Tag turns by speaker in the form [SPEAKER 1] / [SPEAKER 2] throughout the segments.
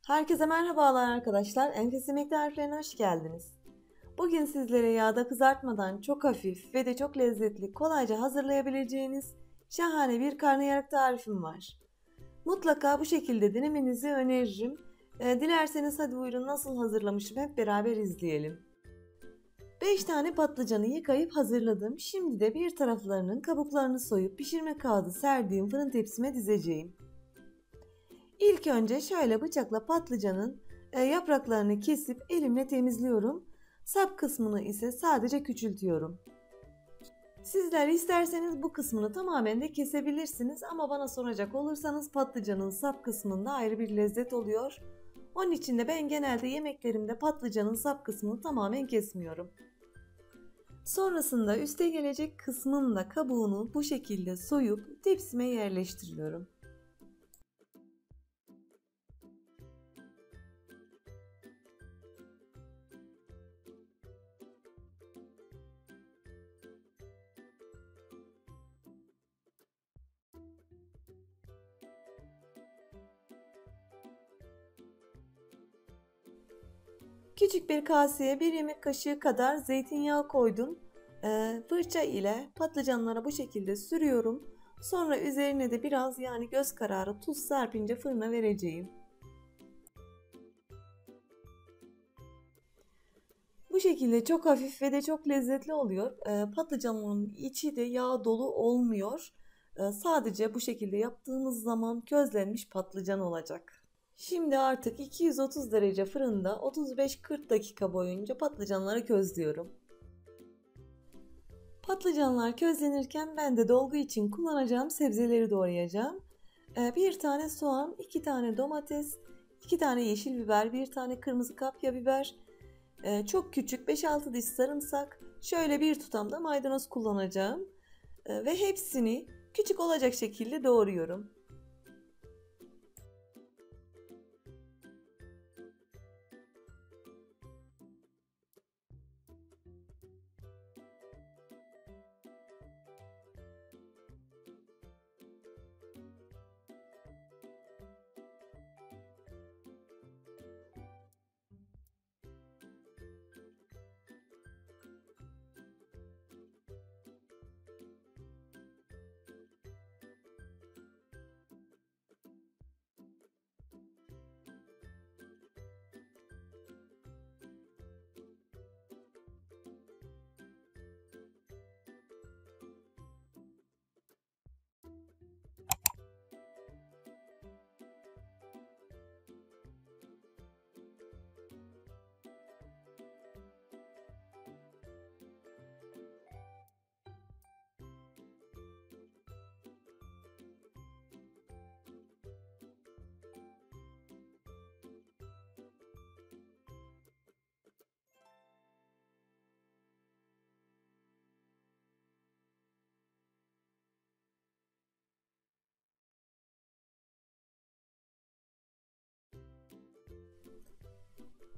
[SPEAKER 1] Herkese merhabalar arkadaşlar. Enfes Yemek Tariflerine hoş geldiniz. Bugün sizlere yağda kızartmadan çok hafif ve de çok lezzetli, kolayca hazırlayabileceğiniz şahane bir karnıyarık tarifim var. Mutlaka bu şekilde denemenizi öneririm. Dilerseniz hadi buyurun nasıl hazırlamışım hep beraber izleyelim. 5 tane patlıcanı yıkayıp hazırladım. Şimdi de bir taraflarının kabuklarını soyup pişirme kağıdı serdiğim fırın tepsime dizeceğim. İlk önce şöyle bıçakla patlıcanın yapraklarını kesip elimle temizliyorum. Sap kısmını ise sadece küçültüyorum. Sizler isterseniz bu kısmını tamamen de kesebilirsiniz ama bana soracak olursanız patlıcanın sap kısmında ayrı bir lezzet oluyor. Onun için de ben genelde yemeklerimde patlıcanın sap kısmını tamamen kesmiyorum. Sonrasında üste gelecek kısmın da kabuğunu bu şekilde soyup tepsime yerleştiriyorum. Küçük bir kaseye 1 yemek kaşığı kadar zeytinyağı koydum. Fırça ile patlıcanlara bu şekilde sürüyorum. Sonra üzerine de biraz göz kararı tuz serpince fırına vereceğim. Bu şekilde çok hafif ve de çok lezzetli oluyor. Patlıcanın içi de yağ dolu olmuyor. Sadece bu şekilde yaptığımız zaman közlenmiş patlıcan olacak. Şimdi artık 230 derece fırında 35-40 dakika boyunca patlıcanları közlüyorum. Patlıcanlar közlenirken ben de dolgu için kullanacağım sebzeleri doğrayacağım. Bir tane soğan, 2 tane domates, 2 tane yeşil biber, 1 tane kırmızı kapya biber, çok küçük 5-6 diş sarımsak, şöyle bir tutam da maydanoz kullanacağım. Ve hepsini küçük olacak şekilde doğruyorum.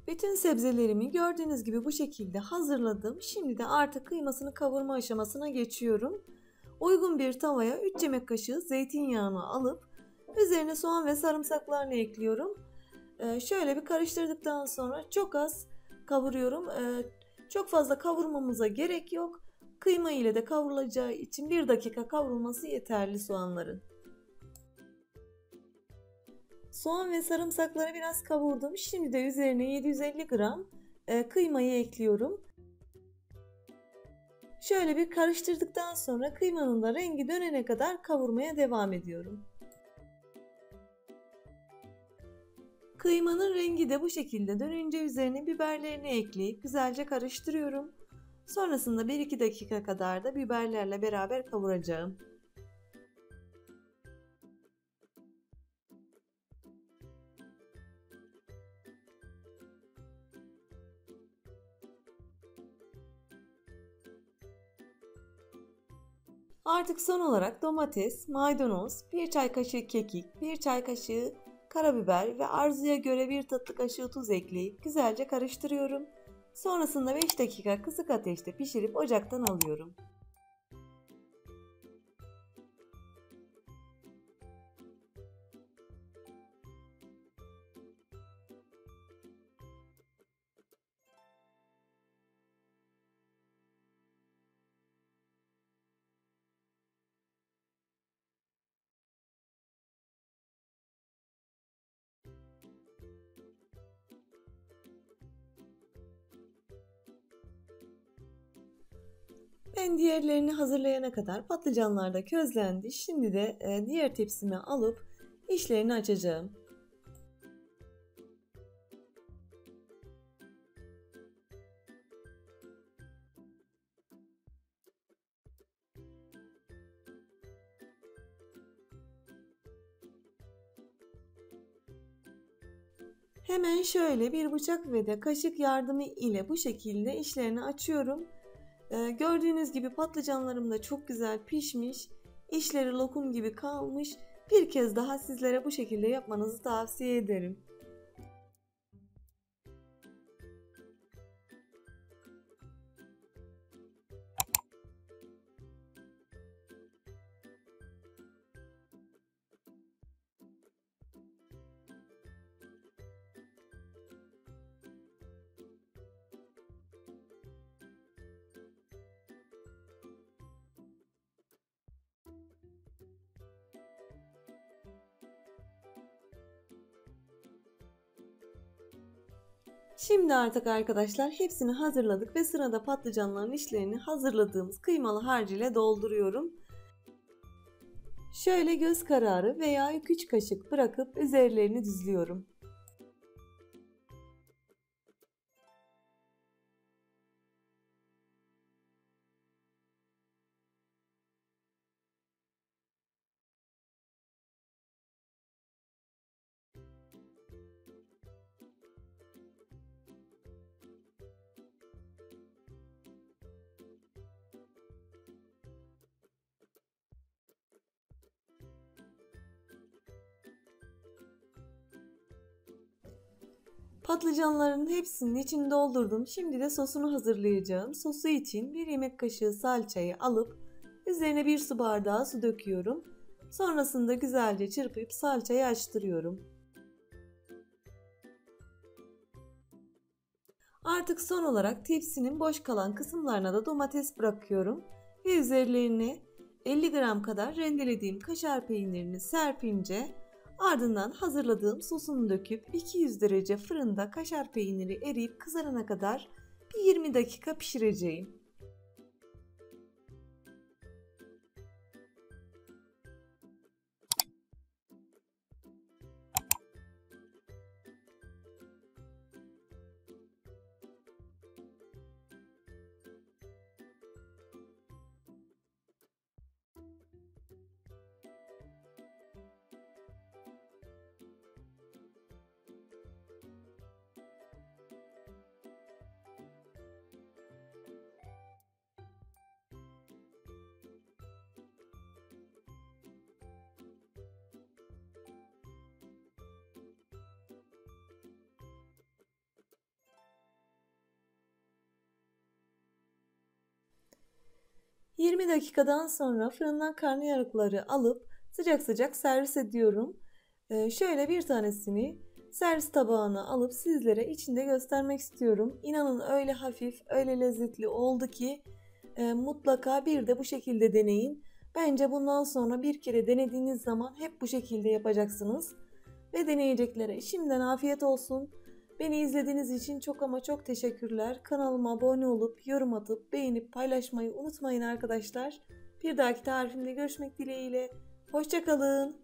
[SPEAKER 1] Bütün sebzelerimi gördüğünüz gibi bu şekilde hazırladım. Şimdi de artık kıymasını kavurma aşamasına geçiyorum. Uygun bir tavaya 3 yemek kaşığı zeytinyağını alıp üzerine soğan ve sarımsaklarını ekliyorum. Şöyle bir karıştırdıktan sonra çok az kavuruyorum. Çok fazla kavurmamıza gerek yok. Kıyma ile de kavrulacağı için 1 dakika kavrulması yeterli soğanların. Soğan ve sarımsakları biraz kavurdum. Şimdi de üzerine 750 gram kıymayı ekliyorum. Şöyle bir karıştırdıktan sonra kıymanın da rengi dönene kadar kavurmaya devam ediyorum. Kıymanın rengi de bu şekilde dönünce üzerine biberlerini ekleyip güzelce karıştırıyorum. Sonrasında 1-2 dakika kadar da biberlerle beraber kavuracağım. Artık son olarak domates, maydanoz, 1 çay kaşığı kekik, 1 çay kaşığı karabiber ve arzuya göre 1 tatlı kaşığı tuz ekleyip güzelce karıştırıyorum. Sonrasında 5 dakika kısık ateşte pişirip ocaktan alıyorum. Ben diğerlerini hazırlayana kadar patlıcanlar da közlendi. Şimdi de diğer tepsime alıp içlerini açacağım. Hemen şöyle bir bıçak ve de kaşık yardımı ile bu şekilde içlerini açıyorum. Gördüğünüz gibi patlıcanlarım da çok güzel pişmiş. İçleri lokum gibi kalmış. Bir kez daha sizlere bu şekilde yapmanızı tavsiye ederim. Şimdi artık arkadaşlar hepsini hazırladık ve sırada patlıcanların içlerini hazırladığımız kıymalı harcı ile dolduruyorum. Şöyle göz kararı veya 2-3 kaşık bırakıp üzerlerini düzlüyorum. Patlıcanların hepsinin içini doldurdum. Şimdi de sosunu hazırlayacağım. Sosu için 1 yemek kaşığı salçayı alıp üzerine 1 su bardağı su döküyorum. Sonrasında güzelce çırpıp salçayı açtırıyorum. Artık son olarak tepsinin boş kalan kısımlarına da domates bırakıyorum. Ve üzerlerine 50 gram kadar rendelediğim kaşar peynirini serpince ardından hazırladığım sosunu döküp 200 derece fırında kaşar peyniri eriyip kızarana kadar bir 20 dakika pişireceğim. ...20 dakikadan sonra fırından karnıyarıkları alıp sıcak sıcak servis ediyorum. Şöyle bir tanesini servis tabağına alıp sizlere içinde göstermek istiyorum. İnanın öyle hafif, öyle lezzetli oldu ki mutlaka bir de bu şekilde deneyin. Bence bundan sonra bir kere denediğiniz zaman hep bu şekilde yapacaksınız. Ve deneyeceklere şimdiden afiyet olsun. Beni izlediğiniz için çok ama çok teşekkürler. Kanalıma abone olup yorum atıp beğenip paylaşmayı unutmayın arkadaşlar. Bir dahaki tarifimde görüşmek dileğiyle. Hoşça kalın.